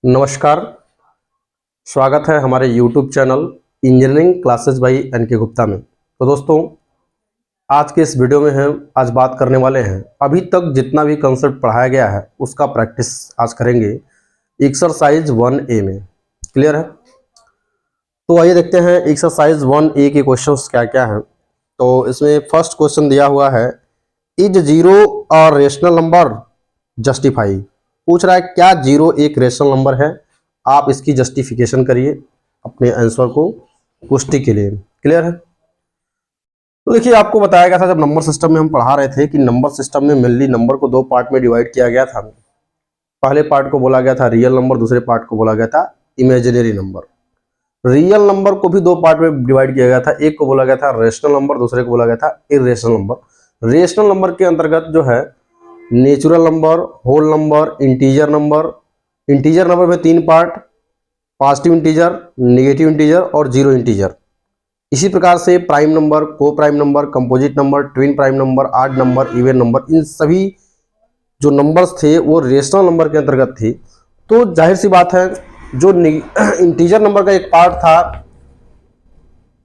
नमस्कार। स्वागत है हमारे YouTube channel engineering classes by NK. Gupta में। तो दोस्तों, आज के इस वीडियो में हम आज बात करने वाले हैं, अभी तक जितना भी कंसेप्ट पढ़ाया गया है उसका प्रैक्टिस आज करेंगे एक्सरसाइज 1A में। क्लियर है? तो आइए देखते हैं एक्सरसाइज 1A के क्वेश्चंस क्या क्या हैं। तो इसमें फर्स्ट क्वेश्चन दिया हुआ है, इज जीरो और रेशनल नंबर जस्टिफाई। पूछ रहा है क्या जीरो एक रेशनल नंबर है। आप इसकी जस्टिफिकेशन करिए अपने आंसर को पुष्टि के लिए। क्लियर है? तो देखिए, आपको बताया गया था जब नंबर सिस्टम में हम पढ़ा रहे थे कि नंबर सिस्टम में मेनली नंबर को दो पार्ट में डिवाइड किया गया था। पहले पार्ट को बोला गया था रियल नंबर, दूसरे पार्ट को बोला गया था इमेजिनरी नंबर। रियल नंबर को भी दो पार्ट में डिवाइड किया गया था, एक को बोला गया था रेशनल नंबर, दूसरे को बोला गया था इरेशनल नंबर। रेशनल नंबर के अंतर्गत जो है natural number, whole number, integer number. Integer number में तीन part, positive integer, negative integer और जीरो इंटीजर। इसी प्रकार से prime number, coprime number, composite number, twin prime number, odd number, even number, इन सभी जो नंबर्स थे वो रेशनल नंबर के अंतर्गत थे। तो जाहिर सी बात है, जो इंटीजर नंबर का एक पार्ट था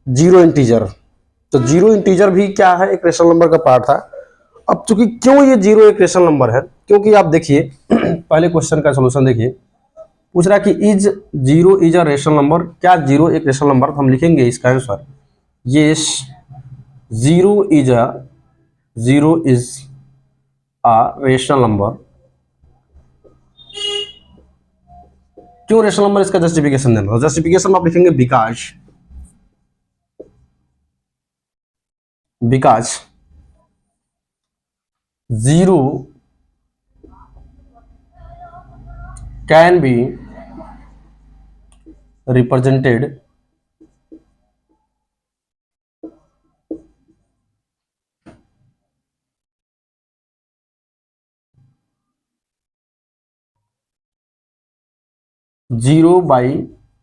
जीरो इंटीजर, तो जीरो इंटीजर भी क्या है, एक रेशनल नंबर का पार्ट था। अब चूंकि क्यों ये जीरो एक रेशनल नंबर है, क्योंकि आप देखिए पहले क्वेश्चन का सॉल्यूशन देखिए। पूछ रहा है कि is zero is a rational number. क्या जीरो एक रेशनल नंबर? तो हम लिखेंगे इसका answer yes, zero is a rational number. क्यों रेशनल नंबर, इसका जस्टिफिकेशन देना। जस्टिफिकेशन आप लिखेंगे because zero can be represented zero by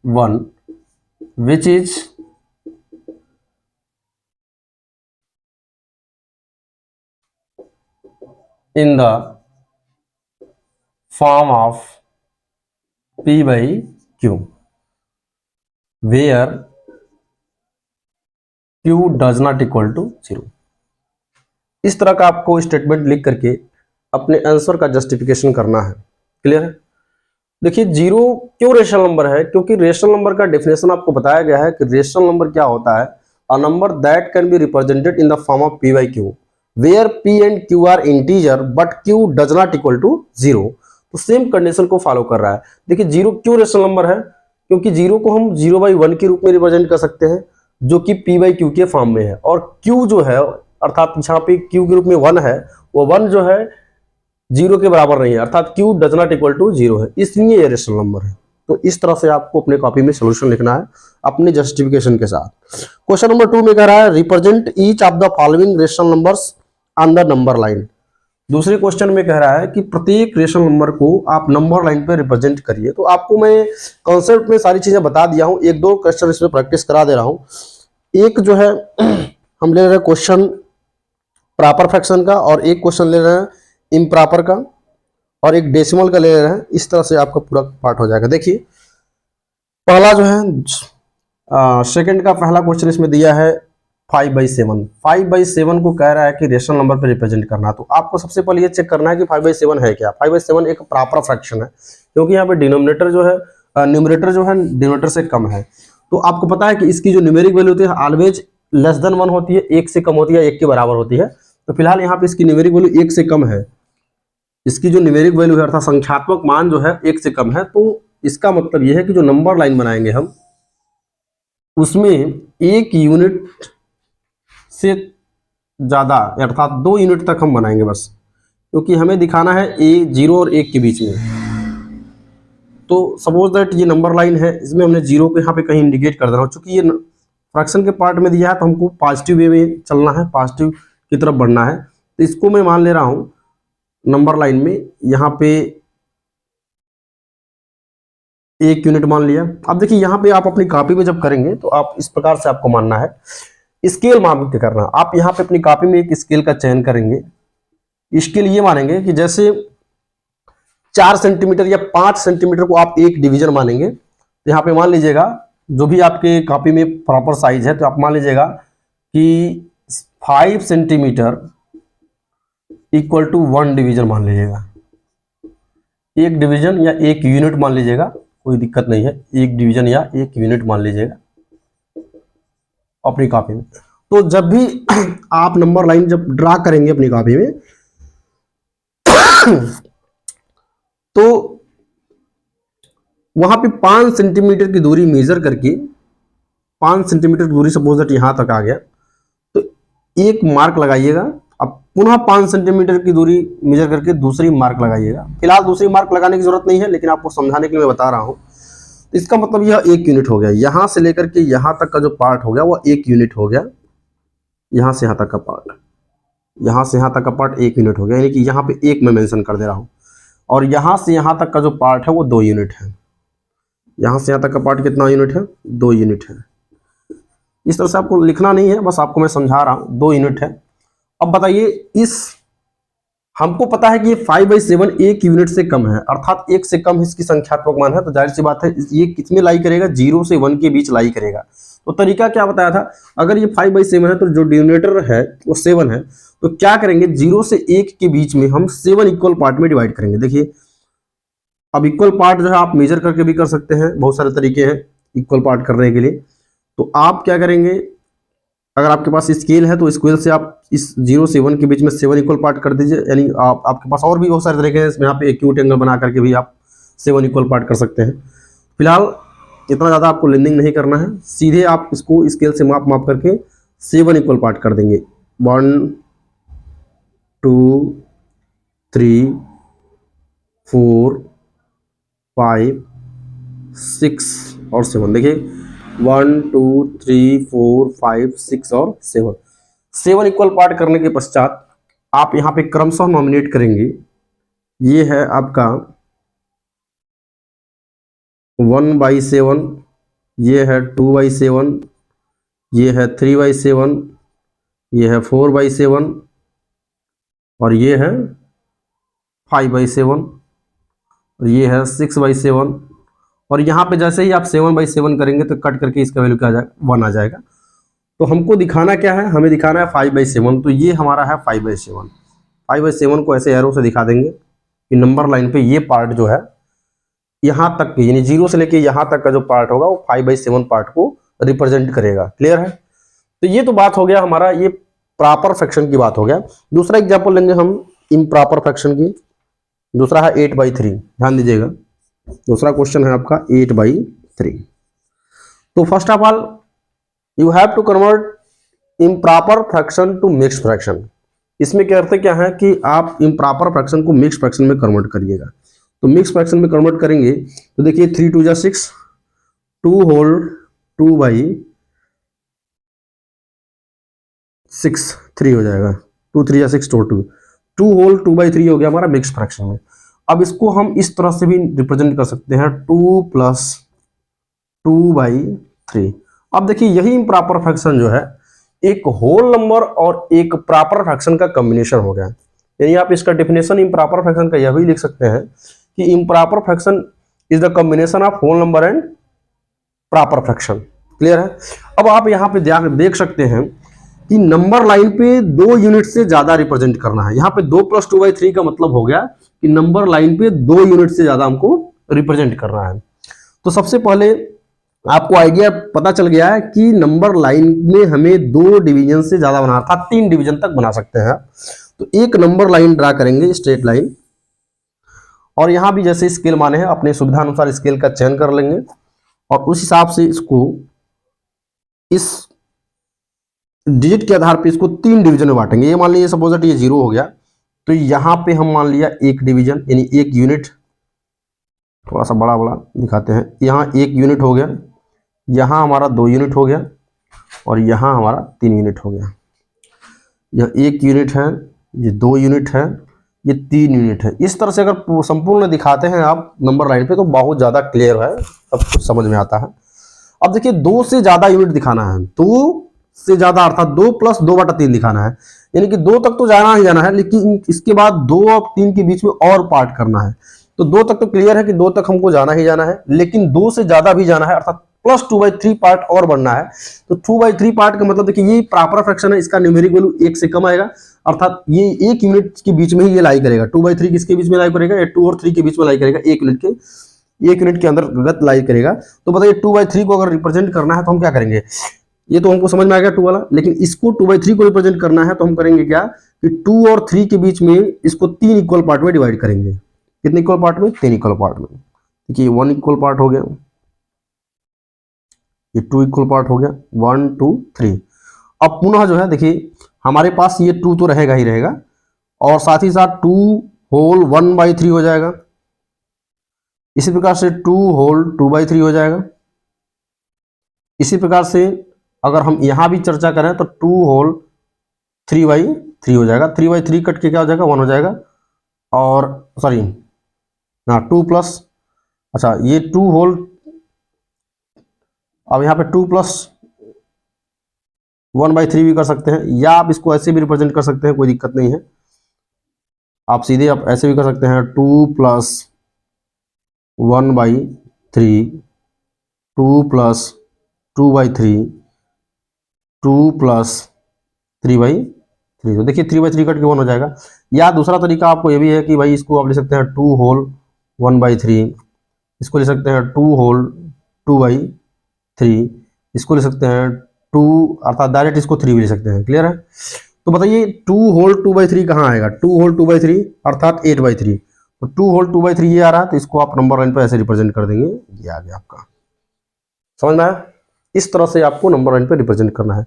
one, which is in the form of P by Q, where Q does not equal to zero। इस तरह का आपको statement लिख करके अपने आंसर का जस्टिफिकेशन करना है। क्लियर है? देखिए, जीरो क्यों रेशनल नंबर है, क्योंकि रेशनल नंबर का डेफिनेशन आपको बताया गया है कि रेशनल नंबर क्या होता है, a number that can be represented in the form of P by Q, where P and Q are integer but Q does not equal to zero. तो सेम कंडीशन को फॉलो कर रहा है। देखिए, zero क्यों रेशनल नंबर है, क्योंकि zero को हम 0/1 के रूप में रिप्रेजेंट कर सकते हैं, जो कि P by Q के फॉर्म में है, और Q जो है, अर्थात यहाँ पे Q के रूप में 1 है, वो 1 जो है जीरो के बराबर नहीं है, अर्थात Q does not equal to zero है, इसलिए ये रेशनल नंबर है। तो इस तरह से आपको अपने कॉपी में सॉल्यूशन लिखना है अपने जस्टिफिकेशन के साथ। क्वेश्चन नंबर 2 में कह रहा है represent each of the following rational numbers on the number line. दूसरे क्वेश्चन में कह रहा है कि प्रत्येक रेशनल नंबर को आप नंबर लाइन पे रिप्रेजेंट करिए। तो आपको मैं कॉन्सेप्ट में सारी चीजें बता दिया हूं, एक दो क्वेश्चन इसमें प्रैक्टिस करा दे रहा हूं। एक जो है हम ले रहे हैं क्वेश्चन प्रॉपर फ्रैक्शन का, और एक क्वेश्चन ले रहे हैं इम्प्रॉपर का, और एक डेसिमल का ले रहे हैं। इस तरह से आपका पूरा पार्ट हो जाएगा। देखिए, पहला जो है सेकंड का पहला क्वेश्चन इसमें दिया है 5/7। 5/7 को कह रहा है कि रेशनल नंबर पे रिप्रेजेंट करना। तो आपको सबसे पहले ये चेक करना है कि 5/7 है क्या। 5/7 एक प्रॉपर फ्रैक्शन है, क्योंकि यहाँ पे डिनोमिनेटर जो है न्यूमरेटर जो है डिनोमिनेटर से कम है। तो आपको पता है कि इसकी जो न्यूमेरिक वैल्यू होती है ऑलवेज लेस देन 1 होती है, 1 से कम होती है, 1 के बराबर होती है। तो फिलहाल यहाँ पे इसकी न्यूमेरिक वैल्यू 1 से कम है। इसकी जो न्यूमेरिक वैल्यू है, अर्थात संख्यात्मक मान जो है 1 से कम है। तो इसका मतलब यह है कि जो नंबर लाइन बनाएंगे हम, उसमें 1 यूनिट से ज्यादा, अर्थात 2 यूनिट तक हम बनाएंगे बस, क्योंकि हमें दिखाना है 0 और 1 के बीच में। तो सपोज दैट ये नंबर लाइन है, इसमें हमने 0 को यहाँ पे कहीं इंडिकेट कर देना हो। चूंकि ये फ्रैक्शन के पार्ट में दिया है, तो हमको पॉजिटिव वे में चलना है, पॉजिटिव की तरफ बढ़ना है। तो इसको मैं मान ले रहा हूं नंबर लाइन में, यहाँ पे 1 यूनिट मान लिया। अब देखिए, यहाँ पे आप अपनी कॉपी में जब करेंगे तो आप इस प्रकार से आपको मानना है, स्केल मान के करना। आप यहाँ पे अपनी कॉपी में एक स्केल का चयन करेंगे। स्केल ये मानेंगे कि जैसे 4 सेंटीमीटर या 5 सेंटीमीटर को आप एक डिवीजन मानेंगे, तो यहाँ पे मान लीजिएगा जो भी आपके कॉपी में प्रॉपर साइज है, तो आप मान लीजिएगा कि 5 सेंटीमीटर इक्वल टू 1 डिवीजन मान लीजिएगा, एक डिवीजन या एक यूनिट मान लीजिएगा, कोई दिक्कत नहीं है, एक डिवीजन या एक यूनिट मान लीजिएगा अपनी कॉपी में। तो जब भी आप नंबर लाइन जब ड्रा करेंगे अपनी कॉपी में तो वहां पे 5 सेंटीमीटर की दूरी मेजर करके, 5 सेंटीमीटर की दूरी सपोज दैट यहां तक आ गया, तो एक मार्क लगाइएगा। अब पुनः 5 सेंटीमीटर की दूरी मेजर करके दूसरी मार्क लगाइएगा। फिलहाल दूसरी मार्क लगाने की जरूरत नहीं है, लेकिन आपको समझाने के लिए मैं बता रहा हूं। तो इसका मतलब यह 1 यूनिट हो गया, यहां से लेकर के यहां तक का जो पार्ट हो गया वह 1 यूनिट हो गया। यहां से यहां तक का पार्ट, यहां से यहां तक का पार्ट 1 यूनिट हो गया, यानी कि यहां पे 1 मैं मेंशन कर दे रहा हूं। और यहां से यहां तक का जो पार्ट है वो 2 यूनिट है। यहां से यहां तक का पार्ट कितना यूनिट है? 2 यूनिट है। इस तरह से आपको लिखना नहीं है, बस आपको मैं समझा रहा हूं, 2 यूनिट है। अब बताइए, इस हमको पता है कि ये 5/7 1 यूनिट से कम है, अर्थात 1 से कम इसकी संख्यात्मक मान है, तो जाहिर सी बात है ये किसमें लाई करेगा? 0 से 1 के बीच लाई करेगा। तो तरीका क्या बताया था? अगर ये 5/7 है तो जो डिनोमिनेटर है वो 7 है, तो क्या करेंगे? 0 से 1 के बीच में हम 7 इक्वल पार्ट में डिवाइड करेंगे। देखिए, अब इक्वल पार्ट जो है आप मेजर करके भी कर सकते हैं, बहुत सारे तरीके हैं इक्वल पार्ट करने के लिए। तो आप क्या करेंगे, अगर आपके पास स्केल है तो स्केल से आप इस 0 से 1 के बीच में 7 इक्वल पार्ट कर दीजिए। यानी आपके पास और भी बहुत सारे तरीके हैं, इसमें यहाँ पे एक्यूट एंगल बना करके भी आप 7 इक्वल पार्ट कर सकते हैं। फिलहाल इतना ज़्यादा आपको लेंदिंग नहीं करना है, सीधे आप इसको स्केल से माप करके 7 इक्वल पार्ट कर देंगे। 1 2 3 4 5 6 और 7। देखिए 1 2 3 4 5 6 और 7 इक्वल पार्ट करने के पश्चात आप यहाँ पे क्रमशः नॉमिनेट करेंगे। ये है आपका 1/7, ये है 2/7, ये है 3/7, ये है 4/7 और ये है 5/7 और ये है 6/7। और यहाँ पे जैसे ही आप 7/7 करेंगे तो कट करके इसका वैल्यू क्या आ जाएगा? 1 आ जाएगा। तो हमको दिखाना क्या है? हमें दिखाना है 5/7। तो ये हमारा है 5/7। 5/7 को ऐसे एरो से दिखा देंगे कि नंबर लाइन पे ये पार्ट जो है यहाँ तक, यानी 0 से लेके यहाँ तक का जो पार्ट होगा वो 5/7 पार्ट को रिप्रेजेंट करेगा। क्लियर है? तो ये तो बात हो गया हमारा, ये प्रॉपर फ्रैक्शन की बात हो गया। दूसरा एग्जाम्पल लेंगे हम इम्प्रॉपर फ्रैक्शन की। दूसरा है 8/3। ध्यान दीजिएगा, दूसरा क्वेश्चन है आपका 8/3। तो first of all you have to convert improper fraction to mixed fraction. इसमें क्या अर्थ क्या है कि आप इम्प्रॉपर फ्रैक्शन को मिक्स्ड फ्रैक्शन में कन्वर्ट करिएगा। तो मिक्स्ड फ्रैक्शन में कन्वर्ट करेंगे तो देखिए 3 2 6, 2 होल 2/6 3 हो जाएगा। 2 3 6 2 होल 2/3 हो गया हमारा मिक्स्ड फ्रैक्शन में। अब इसको हम इस तरह से भी रिप्रेजेंट कर सकते हैं, 2 + 2/3। अब देखिए यही इम्प्रॉपर फ्रैक्शन जो है एक होल नंबर और एक प्रॉपर फ्रैक्शन का कॉम्बिनेशन हो गया। यानी आप इसका डेफिनेशन इम्प्रॉपर फ्रैक्शन का यह भी लिख सकते हैं कि improper fraction is the combination of whole number and proper fraction. Clear है? अब आप यहाँ पे देख सकते हैं कि नंबर लाइन पे 2 यूनिट से ज्यादा रिप्रेजेंट करना है। यहाँ पे 2 + 2/3 का मतलब हो गया कि नंबर लाइन पे 2 यूनिट से ज्यादा हमको रिप्रेजेंट करना है। तो सबसे पहले आपको आइडिया पता चल गया है कि नंबर लाइन में हमें 2 डिवीजन से ज्यादा बनाना था, 3 डिवीजन तक बना सकते हैं। तो एक नंबर लाइन ड्रा करेंगे, स्ट्रेट लाइन, और यहां भी जैसे स्केल माने हैं अपने सुविधा अनुसार स्केल का चयन कर लेंगे और उस हिसाब से इसको इस डिजिट के आधार पे इसको 3 डिवीजन में बांटेंगे। ये मान लीजिए सपोज दैट ये 0 हो गया, तो यहां पे हम मान लिया 1 डिवीजन यानी 1 यूनिट। थोड़ा सा बड़ा बड़ा दिखाते हैं, यहाँ 1 यूनिट हो गया, यहाँ हमारा 2 यूनिट हो गया और यहाँ हमारा 3 यूनिट हो गया। यह 1 यूनिट है, ये 2 यूनिट है, ये 3 यूनिट है। इस तरह से अगर संपूर्ण दिखाते हैं आप नंबर लाइन पे तो बहुत ज़्यादा क्लियर है, सब कुछ समझ में आता है। अब देखिए 2 से ज़्यादा यूनिट दिखाना है, 2 से ज़्यादा अर्थात 2 + 2/3 दिखाना है, यानी कि 2 तक तो जाना ही जाना है, लेकिन इसके बाद 2 और 3 के बीच में और पार्ट करना है। तो 2 तक तो क्लियर है कि 2 तक हमको जाना ही जाना है, लेकिन 2 से ज्यादा भी जाना है, अर्थात प्लस 2/3 पार्ट और बढ़ना है। तो 2/3 पार्ट का मतलब देखिए ये प्रॉपर फ्रैक्शन है, इसका न्यूमेरिक वैल्यू 1 से कम आएगा, अर्थात ये 1 यूनिट के बीच में ही ये लाई करेगा। 2/3 किसके बीच में लाई करेगा? ये 2 और 3 के बीच में लाई करेगा, 1 यूनिट के अंतर्गत लाई करेगा। तो बताइए 2/3 को अगर रिप्रेजेंट करना है तो हम क्या करेंगे? ये तो हमको समझ में आ गया 2 वाला, लेकिन इसको 2/3 को रिप्रेजेंट करना है तो हम करेंगे क्या कि 2 और 3 के बीच में इसको 3 इक्वल पार्ट में डिवाइड करेंगे। कितने इक्वल पार्ट में? 3 इक्वल पार्ट में। देखिए 1 इक्वल पार्ट हो गया, ये 2 इक्वल पार्ट हो गया, 1 2 3। अब पुनः जो है देखिए हमारे पास ये 2 तो रहेगा ही रहेगा, और साथ ही साथ 2 होल 1/3 हो जाएगा। इसी प्रकार से 2 होल 2/3 हो जाएगा। इसी प्रकार से अगर हम यहां भी चर्चा करें तो 2 होल 3/3 हो जाएगा। 3/3 कट के क्या हो जाएगा? 1 हो जाएगा। और सॉरी हाँ 2 प्लस, अच्छा ये 2 होल, अब यहाँ पे 2 प्लस 1/3 भी कर सकते हैं, या आप इसको ऐसे भी रिप्रेजेंट कर सकते हैं, कोई दिक्कत नहीं है। आप सीधे आप ऐसे भी कर सकते हैं 2 प्लस 1/3, 2 प्लस 2/3, 2 प्लस 3/3। तो देखिए 3/3 कट के 1 हो जाएगा। या दूसरा तरीका आपको ये भी है कि भाई इसको आप ले सकते हैं 2 होल 1/3, इसको ले सकते हैं 2 होल 2/3, इसको ले सकते हैं 2, अर्थात डायरेक्ट इसको 3 भी ले सकते हैं। क्लियर है? तो बताइए 2 होल 2/3 कहाँ आएगा? 2 होल 2/3 अर्थात 8/3। तो 2 होल 2/3 ये आ रहा है, तो इसको आप नंबर लाइन पर ऐसे रिप्रेजेंट कर देंगे, ये आ गया आपका। समझ में आया? इस तरह से आपको नंबर लाइन पर रिप्रेजेंट करना है।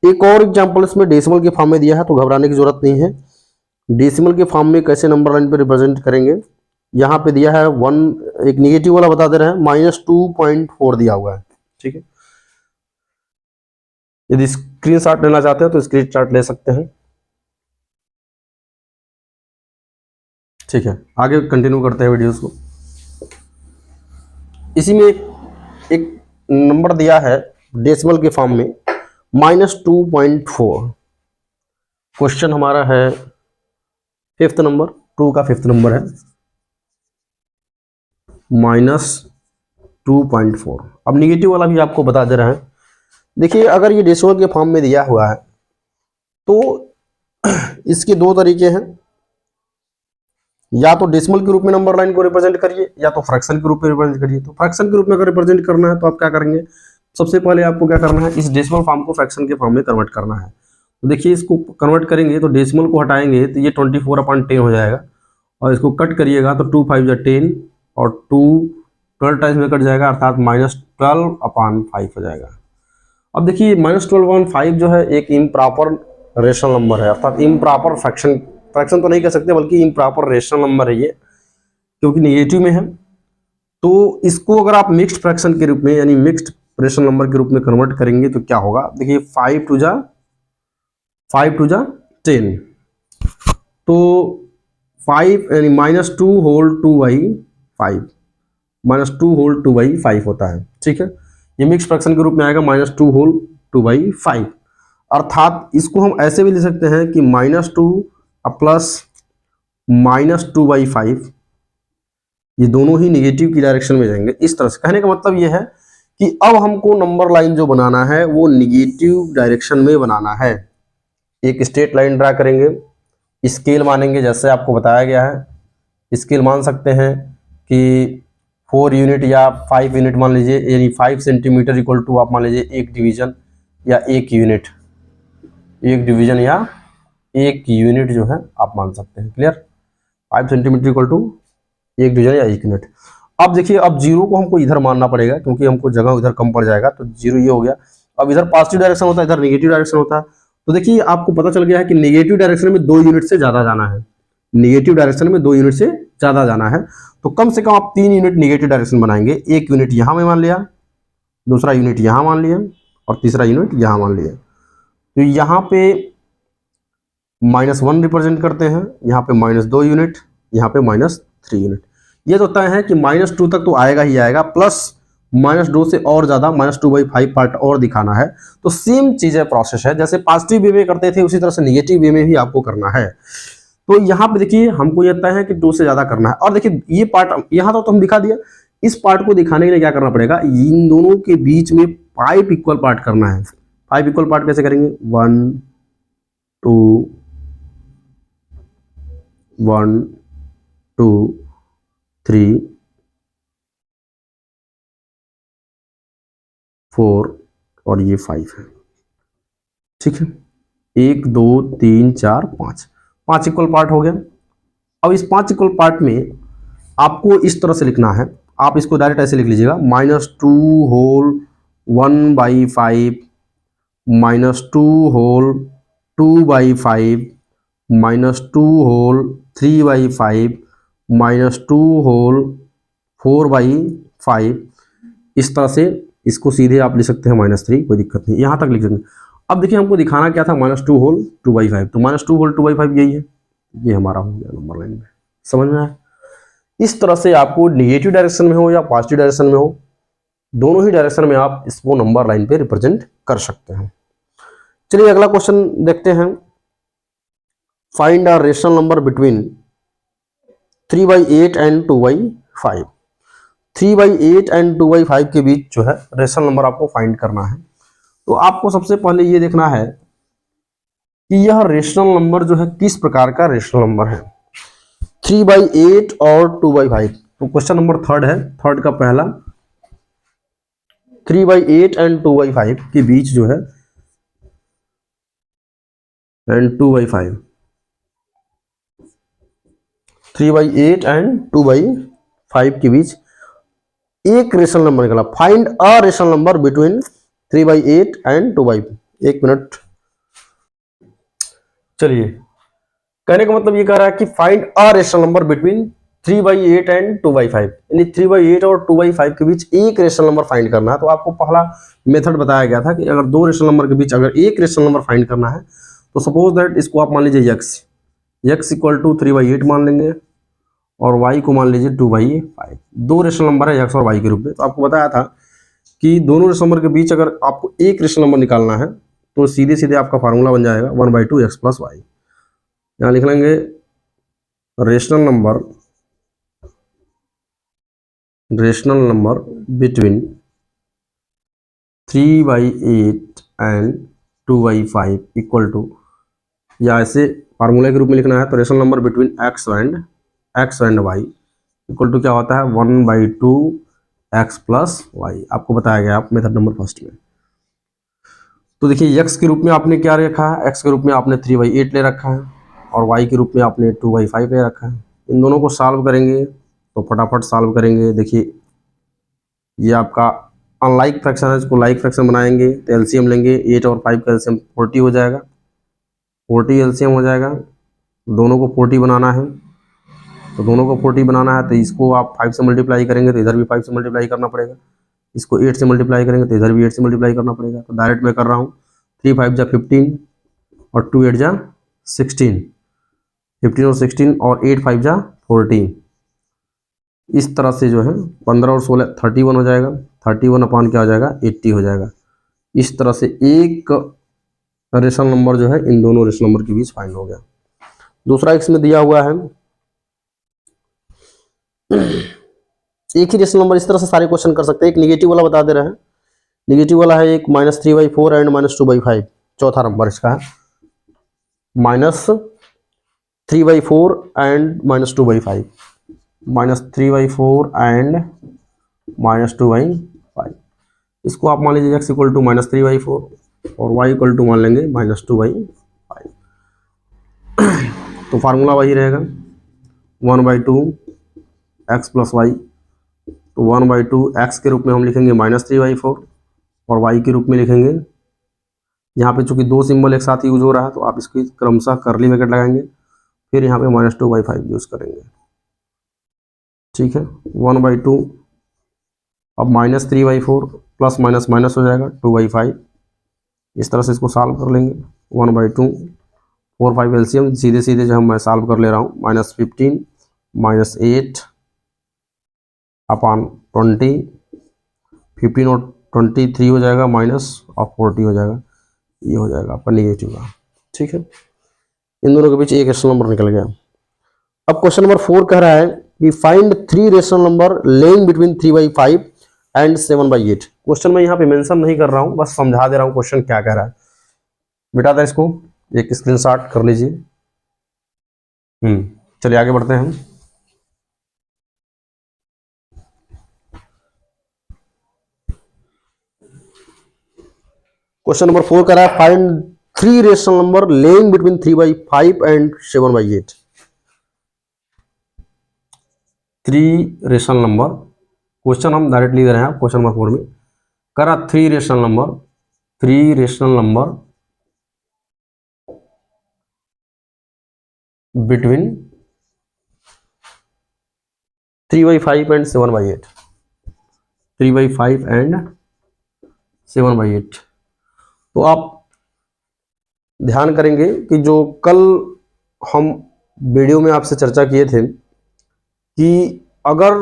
एक और एग्जांपल इसमें डेसिमल के फॉर्म में दिया है, तो घबराने की जरूरत नहीं है। डेसिमल के फॉर्म में कैसे नंबर लाइन पर रिप्रेजेंट करेंगे? यहाँ पे दिया है 1, एक निगेटिव वाला बता दे रहे हैं, -2.4 दिया हुआ है। ठीक है, यदि स्क्रीनशॉट लेना चाहते हैं तो स्क्रीनशॉट ले सकते हैं। ठीक है, आगे कंटिन्यू करते हैं वीडियोस को। इसी में एक नंबर दिया है डेसिमल के फॉर्म में -2.4। क्वेश्चन हमारा है 5th नंबर, 2 का 5th नंबर है -2.4। अब निगेटिव वाला भी आपको बता दे रहे हैं। देखिए अगर ये डेसिमल के फॉर्म में दिया हुआ है तो इसके 2 तरीके हैं, या तो डेसिमल के रूप में नंबर लाइन को रिप्रेजेंट करिए, या तो फ्रैक्शन के रूप में रिप्रेजेंट करिए। तो फ्रैक्शन के रूप में अगर रिप्रेजेंट करना है तो आप क्या करेंगे? सबसे पहले आपको क्या करना है, इस डेसिमल फॉर्म को फ्रैक्शन के फॉर्म में कन्वर्ट करना है। तो देखिए इसको कन्वर्ट करेंगे तो डेसिमल को हटाएंगे तो ये 24/10 हो जाएगा, और इसको कट करिएगा तो 2 5 10, और 2 12 टाइम्स में कट जाएगा, अर्थात -12/5 हो जाएगा। अब देखिए -12/5 जो है एक इम्प्रॉपर रेशनल नंबर है, अर्थात इम्प्रॉपर फ्रैक्शन तो नहीं कह सकते, बल्कि इम्प्रॉपर रेशनल नंबर है ये, क्योंकि नेगेटिव में है। तो इसको अगर आप मिक्स्ड फ्रैक्शन के रूप में, यानी मिक्स्ड रेशनल नंबर के रूप में कन्वर्ट करेंगे तो क्या होगा? देखिए 5 2 जा 10, तो 5 यानी -2 होल 2/5, -2 होल 2/5 होता है। ठीक है, ये मिक्स फ्रैक्शन के रूप में आएगा -2 होल 2/5, अर्थात इसको हम ऐसे भी ले सकते हैं कि -2 प्लस -2/5, ये दोनों ही निगेटिव की डायरेक्शन में जाएंगे। इस तरह से कहने का मतलब ये है कि अब हमको नंबर लाइन जो बनाना है वो निगेटिव डायरेक्शन में बनाना है। एक स्ट्रेट लाइन ड्रा करेंगे, स्केल मानेंगे, जैसे आपको बताया गया है। स्केल मान सकते हैं कि 4 यूनिट या 5 यूनिट मान लीजिए, यानी 5 सेंटीमीटर इक्वल टू आप मान लीजिए 1 डिवीजन या 1 यूनिट, 1 डिवीजन या 1 यूनिट जो है आप मान सकते हैं। Clear? 5 centimetre equal to 1 division या 1 यूनिट। अब देखिए अब 0 को हमको इधर मानना पड़ेगा, क्योंकि हमको जगह इधर कम पड़ जाएगा, तो 0 ये हो गया। अब इधर पॉजिटिव डायरेक्शन होता है, इधर नेगेटिव डायरेक्शन होता है। तो देखिए आपको पता चल गया है कि नेगेटिव डायरेक्शन में 2 यूनिट से ज़्यादा जाना है, नेगेटिव डायरेक्शन में 2 यूनिट से ज़्यादा जाना है। तो कम से कम आप 3 यूनिट नेगेटिव डायरेक्शन बनाएंगे। 1 यूनिट यहाँ में मान लिया, दूसरा यूनिट यहाँ मान लिया, और तीसरा यूनिट यहाँ मान लिया। तो यहाँ पे -1 रिप्रेजेंट करते हैं, यहाँ पे -2 यूनिट, यहाँ पे -3 यूनिट। ये तो तय है कि -2 तक तो आएगा ही आएगा, प्लस -2 से और ज़्यादा -2/5 पार्ट और दिखाना है। तो सेम चीज़ है, प्रोसेस है, जैसे पॉजिटिव वे में करते थे उसी तरह से निगेटिव वे में भी आपको करना है। तो यहाँ पे देखिए हमको ये तय है कि 2 से ज़्यादा करना है। और देखिए ये पार्ट यहाँ तो हम दिखा दिया, इस पार्ट को दिखाने के लिए क्या करना पड़ेगा, इन दोनों के बीच में 5 इक्वल पार्ट करना है। 5 इक्वल पार्ट कैसे करेंगे, 1 2 1 2 3 4 और ये 5 है, ठीक है। 1 2 3 4 5 इक्वल पार्ट हो गया। अब इस 5 इक्वल पार्ट में आपको इस तरह से लिखना है, आप इसको डायरेक्ट ऐसे लिख लीजिएगा, -2 होल 1/5 -2 होल 2/5 -2 होल 3/5 -2 होल 4/5। इस तरह से इसको सीधे आप लिख सकते हैं -3, कोई दिक्कत नहीं, यहाँ तक लिख सकते हैं। अब देखिए हमको दिखाना क्या था, -2 होल 2/5, तो -2 होल 2/5 यही है, ये हमारा हो गया नंबर लाइन में। समझ में आया? इस तरह से आपको नेगेटिव डायरेक्शन में हो या पॉजिटिव डायरेक्शन में हो, दोनों ही डायरेक्शन में आप इसको नंबर लाइन पे रिप्रेजेंट कर सकते हैं। चलिए अगला क्वेश्चन देखते हैं। Find a rational number between 3/8 and 2/5। 3/8 and 2/5 के बीच जो है रेशनल नंबर आपको फाइंड करना है। तो आपको सबसे पहले ये देखना है कि यह रेशनल नंबर जो है किस प्रकार का रेशनल नंबर है, 3/8 और 2/5। तो क्वेश्चन नंबर थर्ड है, थर्ड का पहला, 3/8 एंड 2/5 के बीच जो है, एंड 2/5, 3/8 एंड 2/5 के बीच एक रेशनल नंबर निकला। Find a rational number between 3/8 and 2/5। एक मिनट, चलिए कहने का मतलब ये कह रहा है कि find a rational number between 3/8 and 2/5, यानी 3/8 और 2/5 के बीच एक रेशनल नंबर फाइंड करना है। तो आपको पहला मेथड बताया गया था कि अगर दो रेशनल नंबर के बीच अगर एक रेशनल नंबर फाइंड करना है, तो सपोज दैट इसको आप मान लीजिए x इक्वल टू 3/8 मान लेंगे और y को मान लीजिए 2/5। दो रेशनल नंबर है x और y के रूप में। तो आपको बताया था कि दोनों रेशनल नंबर के बीच अगर आपको एक रेशनल नंबर निकालना है, तो सीधे सीधे आपका फार्मूला बन जाएगा 1/2 x प्लस वाई। यहाँ लिख लेंगे rational number between 3/8 and 2/5 equal to, या ऐसे फार्मूला के रूप में लिखना है तो rational number between x and y equal to क्या होता है, 1/2 x प्लस वाई। आपको बताया गया आप मेथड नंबर फर्स्ट में। तो देखिए x के रूप में आपने क्या रखा है, x के रूप में आपने 3/8 ले रखा है और y के रूप में आपने 2/5 ले रखा है। इन दोनों को सॉल्व करेंगे तो फटाफट सॉल्व करेंगे। देखिए ये आपका अनलाइक फ्रैक्शन है, इसको लाइक फ्रैक्शन बनाएंगे तो एलसीएम लेंगे, 8 और 5 का एलसीएम 40 हो जाएगा, 40 एलसीएम हो जाएगा। दोनों को 40 बनाना है, तो दोनों को 40 बनाना है तो इसको आप 5 से मल्टीप्लाई करेंगे तो इधर भी 5 से मल्टीप्लाई करना पड़ेगा, इसको 8 से मल्टीप्लाई करेंगे तो इधर भी 8 से मल्टीप्लाई करना पड़ेगा। तो डायरेक्ट मैं कर रहा हूँ, 3 5 जा 15 और 2 8 जा 16, 15 और 16 और 8 5 जा 14। इस तरह से जो है 15 और 16 31 हो जाएगा, 31 अपान क्या हो जाएगा, 80 हो जाएगा। इस तरह से एक रेशनल नंबर जो है इन दोनों रेशनल नंबर के बीच फाइंड हो गया। दूसरा इसमें दिया हुआ है एक ही रेशनल नंबर, इस तरह से सारे क्वेश्चन कर सकते हैं। एक निगेटिव वाला बता दे रहे हैं, निगेटिव वाला है एक -3/4 एंड -2/5। चौथा नंबर इसका है -3/4 एंड -2/5, -3/4 एंड -2/5। इसको आप मान लीजिए x इक्वल टू -3/4 और y इक्वल टू मान लेंगे -2/5। तो फार्मूला वही रहेगा 1/2 x प्लस वाई। तो 1/2 x के रूप में हम लिखेंगे -3/4 और y के रूप में लिखेंगे, यहाँ पे चूंकि दो सिंबल एक साथ यूज हो रहा है तो आप इसकी क्रमशः कर्ली ब्रैकेट लगाएंगे, फिर यहाँ पे -2/5 यूज करेंगे, ठीक है। 1/2 अब -3/4 प्लस माइनस माइनस हो जाएगा 2/5। इस तरह से इसको सॉल्व कर लेंगे, 1/2 4 5 एलसीएम सीधे सीधे जो मैं सॉल्व कर ले रहा हूँ, -15 -8 अपान 20, 15 और 23 हो जाएगा माइनस और 40 हो जाएगा, ये हो जाएगा आपका निगेटिव का, ठीक है। इन दोनों के बीच एक रेशनल नंबर निकल गया। अब क्वेश्चन नंबर 4 कह रहा है कि find 3 rational number laying between 3/5 and 7/8। Question मैं यहाँ पे मेंशन नहीं कर रहा हूँ, बस समझा दे रहा हूँ क्वेश्चन क्या कह रहा है। बेटा था इसको एक स्क्रीनशॉट कर लीजिए। चलिए आगे बढ़ते हैं हम। क्वेश्चन नंबर 4 कह रहा है find 3 rational number laying between 3/5 and 7/8। 3 rational number, question हम डायरेक्टली दे रहे हैं क्वेश्चन नंबर 4 में। करा 3 rational number between 3/5 and 7/8। 3/5 and 7/8। तो आप ध्यान करेंगे कि जो कल हम वीडियो में आपसे चर्चा किए थे कि अगर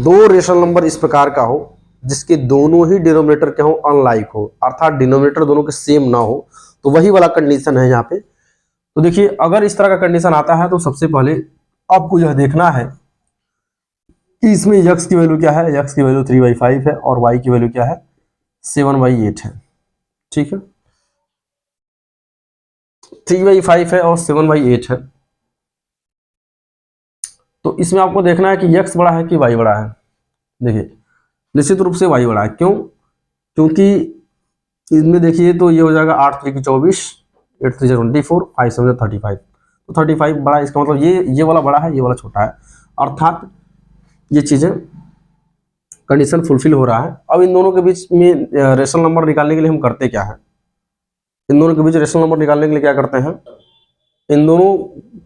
दो रेशनल नंबर इस प्रकार का हो जिसके दोनों ही डिनोमिनेटर क्या हो, अनलाइक हो, अर्थात डिनोमिनेटर दोनों के सेम ना हो, तो वही वाला कंडीशन है यहाँ पे। तो देखिए अगर इस तरह का कंडीशन आता है तो सबसे पहले आपको यह देखना है कि इसमें x की वैल्यू क्या है। x की वैल्यू 3/5 है और y की वैल्यू क्या है 7/8 है। ठीक है, 3/5 है और 7/8 है। तो इसमें आपको देखना है कि x बड़ा है कि y बड़ा है। देखिए निश्चित रूप से y बड़ा है। क्यों? क्योंकि इसमें देखिए तो ये हो जाएगा 8 3 24, 8 3 24, 5 7 35। तो 35 बड़ा है, इसका मतलब ये वाला बड़ा है, ये वाला छोटा है, अर्थात ये चीज़ें कंडीशन फुलफिल हो रहा है। अब इन दोनों के बीच में रेशनल नंबर निकालने के लिए हम करते क्या है, इन दोनों के बीच रेशनल नंबर निकालने के लिए क्या करते हैं, इन दोनों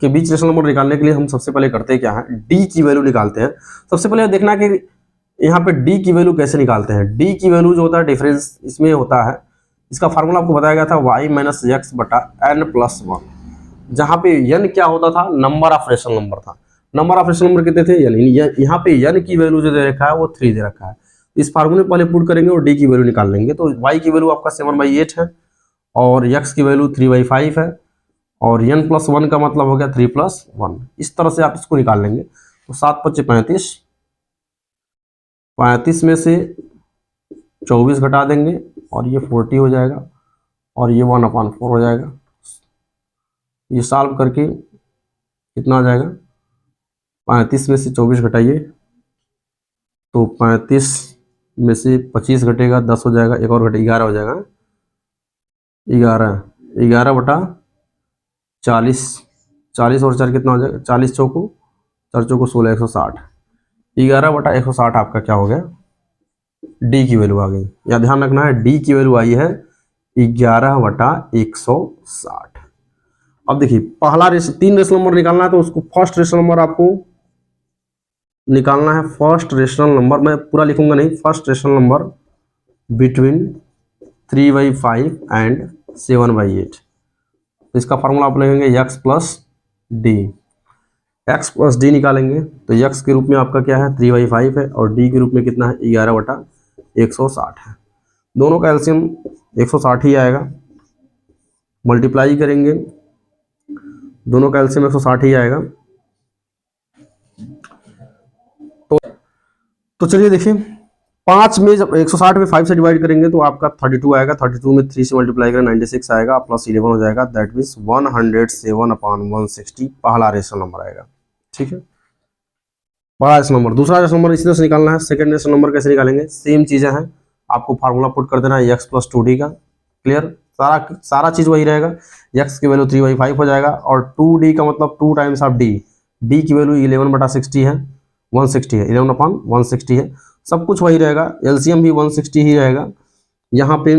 के बीच रेशनल नंबर निकालने के लिए हम सबसे पहले करते क्या है, डी की वैल्यू निकालते हैं। सबसे पहले देखना कि यहाँ पे डी की वैल्यू कैसे निकालते हैं। डी की वैल्यू जो होता है डिफरेंस इसमें होता है, इसका फार्मूला आपको बताया गया था y माइनस एक्स बटा n प्लस 1, जहाँ पे n क्या होता था, नंबर ऑफ रेशनल नंबर था। नंबर ऑफ रेशनल नंबर कितने थे, यहाँ पे n की वैल्यू जो दे रखा है वो 3 दे रखा है। इस फार्मूले पहले पुट करेंगे और डी की वैल्यू निकाल लेंगे। तो y की वैल्यू आपका 7/8 है और x की वैल्यू 3/5 है और n प्लस 1 का मतलब हो गया 3 + 1। इस तरह से आप इसको निकाल लेंगे। तो 7 × 5 = 35, 35 में से 24 घटा देंगे और ये 40 हो जाएगा और ये 1/4 हो जाएगा। ये सॉल्व करके कितना आ जाएगा, 35 में से 24 घटाइए तो 35 में से 25 घटेगा 10 हो जाएगा, एक और घटे 11 हो जाएगा, 11 बटा 40, 40 और 4 कितना हो जाएगा, 40 चौको 4 चौको 16, 160, 11 बटा 160 आपका क्या हो गया, डी की वैल्यू आ गई। या ध्यान रखना है डी की वैल्यू आई है 11 बटा 160। अब देखिए पहला 3 रेशनल नंबर निकालना है तो उसको फर्स्ट रेशनल नंबर आपको निकालना है। फर्स्ट रेशनल नंबर मैं पूरा लिखूंगा नहीं, first rational number between 3/5 and 7/8। तो इसका फार्मूला आप लिखेंगे x plus D. x plus D निकालेंगे तो x के रूप में आपका क्या है 3/5 है और d के रूप में कितना है 11 बटा 160 है। दोनों का एलसीएम 160 ही आएगा, मल्टीप्लाई करेंगे दोनों का एलसीएम 160 ही आएगा। तो चलिए देखिए 5 में जब 160 में 5 से डिवाइड करेंगे तो आपका 32 आएगा, 32 में 3 से मल्टीप्लाई करें 96 आएगा प्लस 11 हो जाएगा, दैट मीन्स 107/160 पहला रेशनल नंबर आएगा। ठीक है, पहला रेशनल नंबर। दूसरा रेशनल नंबर इसी तरह से निकालना है। सेकंड रेशनल नंबर कैसे निकालेंगे, सेम चीज़ें हैं, आपको फार्मूला पुट कर देना है x प्लस 2d का। क्लियर, सारा चीज़ वही रहेगा। x की वैल्यू 3/5 हो जाएगा और 2d का मतलब 2 टाइम्स ऑफ d, d की वैल्यू 11/60 है, 160 है, 11/160 है, सब कुछ वही रहेगा। एलसीएम भी 160 ही रहेगा। यहाँ पे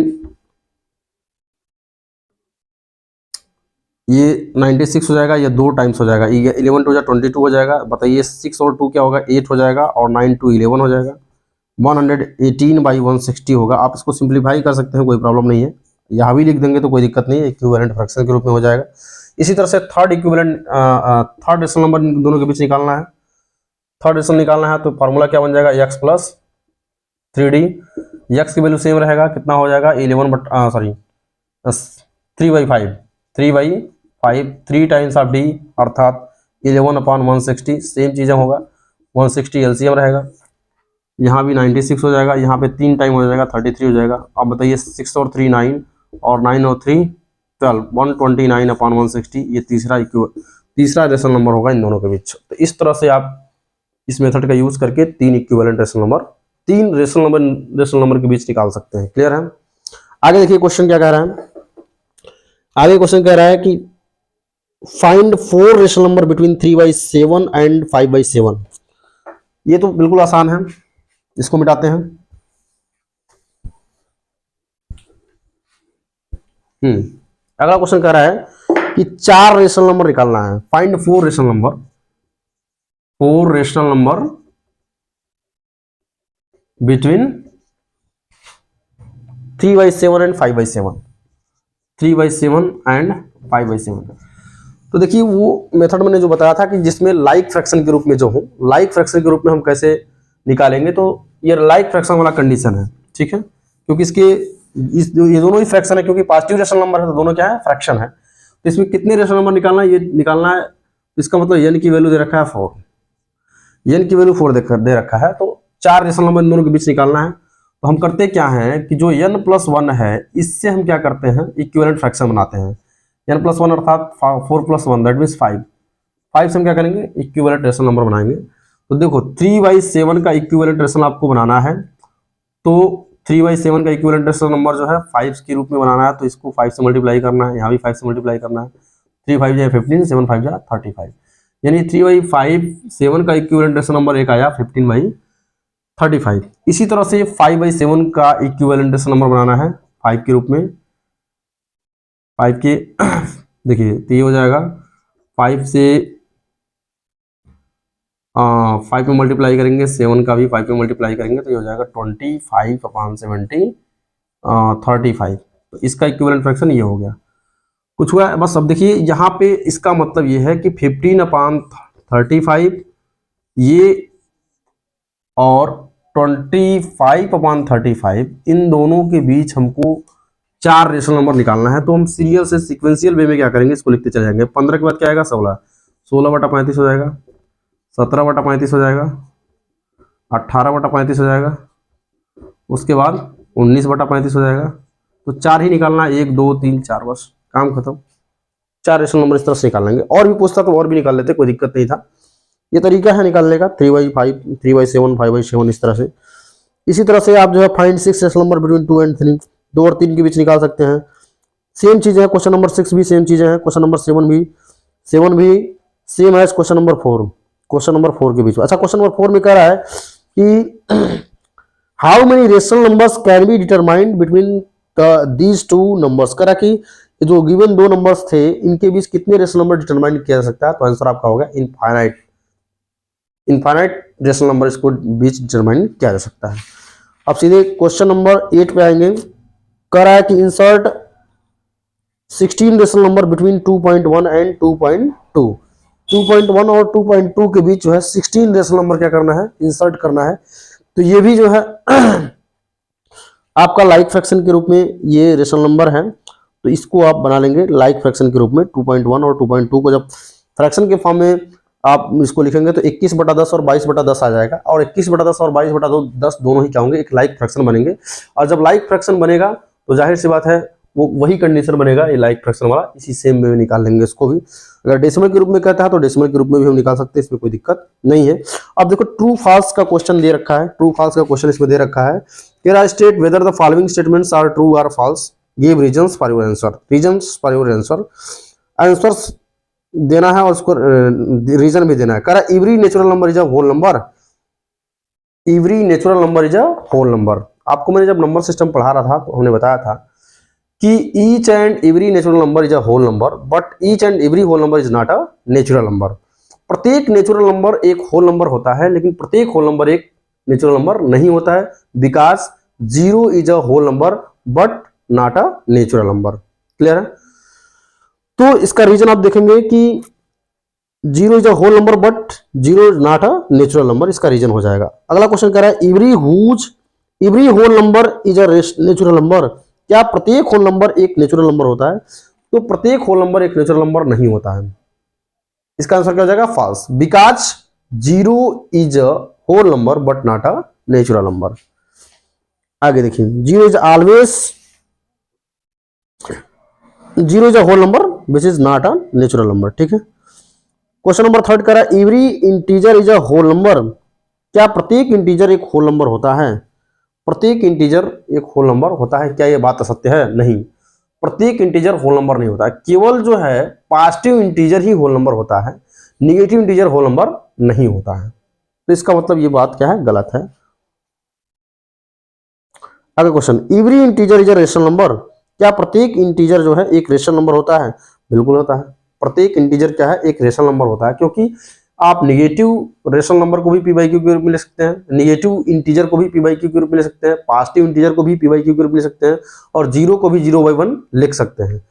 ये 96 हो जाएगा, ये 2 टाइम्स हो जाएगा, ये 11 2 22 हो जाएगा। बताइए 6 और 2 क्या होगा, 8 हो जाएगा और 9 2 11 हो जाएगा, 118/160 होगा। आप इसको सिंप्लीफाई कर सकते हैं, कोई प्रॉब्लम नहीं है, यहाँ भी लिख देंगे तो कोई दिक्कत नहीं है, इक्विवेलेंट फ्रैक्शन के रूप में हो जाएगा। इसी तरह से थर्ड रेशनल नंबर दोनों के बीच निकालना है। थर्ड रेशनल निकालना है तो फार्मूला क्या बन जाएगा, x प्लस 3d। x की वैल्यू सेम रहेगा, कितना हो जाएगा 3/5 5 3 टाइम्स ऑफ डी अर्थात 11/160 सेम चीज़ें होगा, 160 एलसीएम रहेगा, यहाँ भी 96 हो जाएगा, यहाँ पे 3 टाइम हो जाएगा 33 हो जाएगा। अब बताइए 6 और 3 9 और 9 और 3 12 129/160 ये तीसरा रेशनल नंबर होगा इन दोनों के बीच। तो इस तरह से आप इस मेथड का यूज करके तीन रेशनल नंबर के बीच निकाल सकते हैं। क्लियर है? आगे देखिए क्वेश्चन क्या कह रहा है। आगे क्वेश्चन कह रहा है कि find 4 rational number between 3/7 and 5/7। ये तो बिल्कुल आसान है, इसको मिटाते हैं। अगला क्वेश्चन कह रहा है कि 4 रेशनल नंबर निकालना है। Find 4 rational number between 3/7 and 5/7। 3/7 and 5/7। तो देखिए वो मेथड मैंने जो बताया था कि जिसमें लाइक फ्रैक्शन के रूप में जो हो, लाइक फ्रैक्शन के रूप में हम कैसे निकालेंगे, तो ये लाइक फ्रैक्शन वाला कंडीशन है। ठीक है, क्योंकि ये दोनों ही फ्रैक्शन है, क्योंकि पॉजिटिव रेशनल नंबर है तो दोनों क्या है, फ्रैक्शन है। तो इसमें कितने रेशनल नंबर निकालना है, ये निकालना है। इसका मतलब n की वैल्यू दे रखा है 4, n की वैल्यू 4 दे रखा है, तो 4 रेशनल नंबर इन दोनों के बीच निकालना है। तो हम करते क्या हैं कि जो n+1 है इससे हम क्या करते हैं, इक्विवेलेंट फ्रैक्शन बनाते हैं। n+1 अर्थात 4+1 दैट मीन्स 5 से हम क्या करेंगे, इक्विवेलेंट रेशनल नंबर बनाएंगे। तो देखो 3/7 का इक्विवेलेंट रेशनल आपको बनाना है, तो 3/7 का इक्विवेलेंट रेशनल नंबर जो है 5 के रूप में बनाना है, तो इसको 5 से मल्टीप्लाई करना है, यहाँ भी 5 से मल्टीप्लाई करना है। 3 5 जाए 15, 7 5 जाए 35, यानी 3/7 का इक्विवेलेंट रेशनल नंबर एक आया 15/35। इसी तरह से 5/7 का इक्विवेलेंट रेशनल नंबर बनाना है 5 के रूप में। 5 के देखिए तो ये हो जाएगा 5 से 5 में मल्टीप्लाई करेंगे, 7 का भी 5 में मल्टीप्लाई करेंगे, तो ये हो जाएगा 25/70 35। तो इसका इक्विवेलेंट फ्रैक्शन ये हो गया। कुछ हुआ है बस। अब देखिए यहाँ पे इसका मतलब ये है कि 15/35 ये और 25/35 इन दोनों के बीच हमको 4 रेशनल नंबर निकालना है। तो हम सीरियल से सिक्वेंशियल वे में क्या करेंगे, इसको लिखते चले जाएंगे। 15 के बाद क्या आएगा, 16, 16/35 हो जाएगा, 17/35 हो जाएगा, 18/35 हो जाएगा, उसके बाद 19/35 हो जाएगा। तो 4 ही निकालना, 1 2 3 4, बस काम खत्म। 4 रेशनल नंबर इस तरह से निकाल लेंगे। और भी पूछता तो और भी निकाल लेते, कोई दिक्कत नहीं था। ये तरीका है निकालने का, 3/5 3/7 5/7 इस तरह से। इसी तरह से आप जो है find 6 rational number between 2 and 3, 2 और 3 के बीच निकाल सकते हैं। सेम चीज़ है, क्वेश्चन नंबर 6 भी सेम चीज़ें हैं, क्वेश्चन नंबर 7 भी सेम है क्वेश्चन नंबर 4 के बीच। अच्छा, क्वेश्चन नंबर 4 में कह रहा है कि how many rational numbers can be determined between these 2 numbers. कह रहा कि जो गिवन 2 नंबर्स थे इनके बीच कितने रेशनल नंबर डिटरमाइन किया जा सकता है। तो आंसर आपका होगा इनफाइनाइट रेशनल नंबर इसको बीच डिटरमाइन किया जा सकता है। अब सीधे क्वेश्चन नंबर 8 पे आएंगे। कह रहा है कि insert 16 rational number between 2.1 and 2.2। 2.1 और 2.2 के बीच जो है 16 रेशनल नंबर क्या करना है, इंसर्ट करना है। तो ये भी जो है आपका लाइक फ्रैक्शन के रूप में ये रेशनल नंबर है, तो इसको आप बना लेंगे लाइक फ्रैक्शन के रूप में। 2.1 और 2.2 को जब फ्रैक्शन के फॉर्म में आप इसको लिखेंगे तो 21/10 और 22/10 आ जाएगा, और 21/10 और 22/10 दोनों ही क्या होंगे, एक लाइक फ्रैक्शन बनेंगे। और जब लाइक फ्रैक्शन बनेगा तो जाहिर सी बात है वो वही कंडीशन बनेगा, ये लाइक फ्रैक्शन वाला, इसी सेम में निकाल लेंगे इसको भी। अगर डेसिमल के रूप में कहता है तो डेसिमल के रूप में भी हम निकाल सकते हैं, इसमें कोई दिक्कत नहीं है। अब देखो ट्रू फॉल्स का क्वेश्चन दे रखा है, ट्रू फॉल्स का क्वेश्चन इसमें दे रखा है। तेरा state whether the following statements are true और false, give reasons for your answer. Answers देना है और उसको रीजन भी देना है। कह रहा है every natural number is a whole number, every natural number is a whole number. आपको मैंने जब नंबर सिस्टम पढ़ा रहा था तो हमने बताया था कि each and every natural number is a whole number, but each and every whole number is not a natural number. प्रत्येक नेचुरल नंबर एक होल नंबर होता है, लेकिन प्रत्येक होल नंबर एक नेचुरल नंबर नहीं होता है, because 0 is a whole number but not a natural number. Clear है? तो इसका रीजन आप देखेंगे कि 0 is a whole number but 0 is not a natural number, इसका रीजन हो जाएगा। अगला क्वेश्चन कह रहा है every whole number is a natural number. क्या प्रत्येक होल नंबर एक नेचुरल नंबर होता है? तो प्रत्येक होल नंबर एक नेचुरल नंबर नहीं होता है। इसका आंसर क्या हो जाएगा? False, because 0 is a whole number but not a natural number. आगे देखिए, 0 is always, 0 is a whole number which is not a natural number. ठीक है, क्वेश्चन नंबर 3 कह रहा है every integer is a whole number. क्या प्रत्येक integer एक होल नंबर होता है? प्रत्येक इंटीजर एक होल नंबर होता है क्या? यह बात असत्य है? नहीं, प्रत्येक इंटीजर होल नंबर नहीं होता है। केवल जो है पॉजिटिव इंटीजर ही होल नंबर होता है, निगेटिव इंटीजर होल नंबर नहीं होता है। तो इसका मतलब ये बात क्या है? गलत है। अगला question, every integer is a rational number. क्या प्रत्येक इंटीजर जो है एक रेशनल नंबर होता है? बिल्कुल होता है। प्रत्येक इंटीजर क्या है? एक रेशनल नंबर होता है, क्योंकि आप निगेटिव रेशनल नंबर को भी पी बाई क्यू के रूप में ले सकते हैं, निगेटिव इंटीजर को भी पी बाई क्यू के रूप में ले सकते हैं, पॉजिटिव इंटीजर को भी पी बाई क्यू के रूप में ले सकते हैं, और जीरो को भी 0/1 लिख सकते हैं।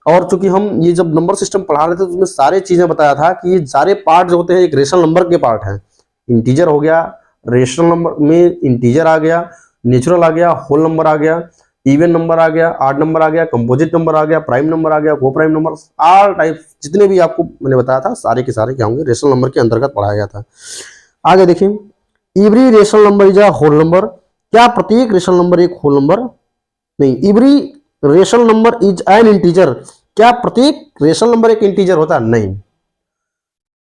और चूंकि हम ये जब नंबर सिस्टम पढ़ा रहे थे तो उसमें सारे चीजें बताया था कि ये सारे पार्ट जो होते हैं एक रेशनल नंबर के पार्ट हैं। इंटीजर हो गया, रेशनल नंबर में इंटीजर आ गया, नेचुरल आ गया, होल नंबर आ गया, इवन नंबर आ गया, ऑड नंबर आ गया, कंपोजिट नंबर आ गया, प्राइम नंबर आ गया, को प्राइम नंबर, ऑल टाइप जितने भी आपको मैंने बताया था सारे के सारे क्या होंगे? रेशनल नंबर के अंतर्गत पढ़ाया गया था। आगे देखिए, every rational number is a whole number. क्या प्रत्येक रेशनल नंबर एक होल नंबर? नहीं, every rational number is an integer. क्या प्रत्येक रेशनल नंबर एक इंटीजर होता है? नहीं,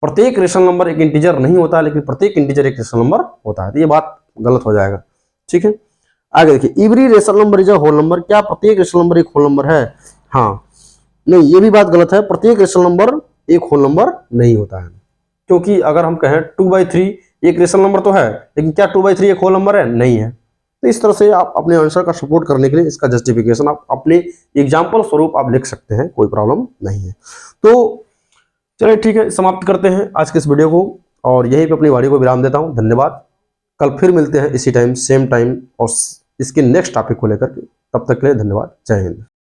प्रत्येक रेशनल नंबर एक इंटीजर नहीं होता, लेकिन प्रत्येक इंटीजर एक रेशनल नंबर होता है। तो ये बात गलत हो जाएगा। ठीक है, आगे देखिए, every rational number is a whole number. क्या प्रत्येक रेशनल नंबर एक होल नंबर है? हाँ, नहीं, ये भी बात गलत है। प्रत्येक रेशनल नंबर एक होल नंबर नहीं होता है, क्योंकि अगर हम कहें 2/3 एक रेशनल नंबर तो है, लेकिन क्या 2/3 एक होल नंबर है? नहीं है। तो इस तरह से आप अपने आंसर का सपोर्ट करने के लिए इसका जस्टिफिकेशन आप अपने एग्जाम्पल स्वरूप आप लिख सकते हैं, कोई प्रॉब्लम नहीं है। तो चलिए ठीक है, समाप्त करते हैं आज के इस वीडियो को, और यहीं पे अपनी वाणी को विराम देता हूँ। धन्यवाद। कल फिर मिलते हैं इसी टाइम, सेम टाइम, और इसके नेक्स्ट टॉपिक को लेकर के। तब तक के लिए धन्यवाद। जय हिंद।